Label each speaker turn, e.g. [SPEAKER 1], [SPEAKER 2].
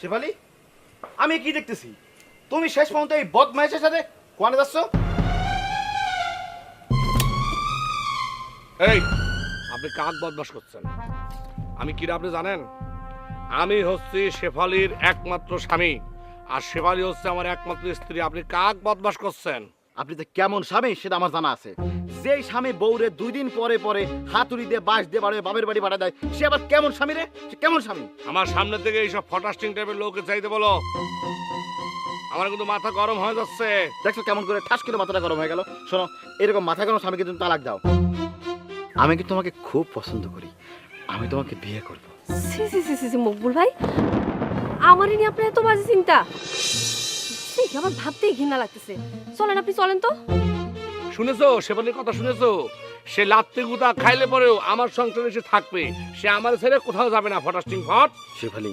[SPEAKER 1] শেফালি, আমি কি দেখতেছি? তুমি শেষ পর্যন্ত এই বদমাইশের সাথে কোয়ানে যাচ্ছ?
[SPEAKER 2] এই, আপনি কাক বদমাশ করছেন? আমি কি আপনি জানেন? আমি হচ্ছি শেফালির একমাত্র স্বামী, আর শেফালি হচ্ছে আমার একমাত্র স্ত্রী। আপনি কাক বদমাশ করছেন?
[SPEAKER 1] আপনি যে কেমন স্বামী সেটা আমার জানা আছে। যেই স্বামী বউরে 2 দিন পরে পরে হাতুড়ি দিয়ে বাঁশ দিয়ে বাড়ি বাপের বাড়ি পাঠা দেয়, সে আবার কেমন স্বামী রে? সে কেমন স্বামী?
[SPEAKER 2] আমার সামনে থেকে এইসব ফটাস্টিং টাইপের লোককে চাইতে বলো। আমার কিন্তু মাথা গরম হয়ে যাচ্ছে।
[SPEAKER 1] দেখছো কেমন করে ঠাস করে মাথাটা গরম হয়ে গেল? শোনো, এরকম মাথা গরম স্বামীকে তুমি তালাক দাও। আমি কিন্তু তোমাকে খুব পছন্দ করি, আমি তোমাকে বিয়ে করব।
[SPEAKER 3] সি সি সি সি মকবুল ভাই, আমারই নিয়ে আপনার এত বাজে চিন্তা? সি, আমার ভাবতেই ঘৃণা লাগতেছে। চলেন, আপনি চলেন তো।
[SPEAKER 2] শুনেছো শেফালির কথা শুনেছো? সে লাত্তি গুতা খাইলে পরেও আমার সংসারে সে থাকবে। সে আমার ছেড়ে কোথাও যাবে না। ফটাস্টিং ফট।
[SPEAKER 1] শেফালি,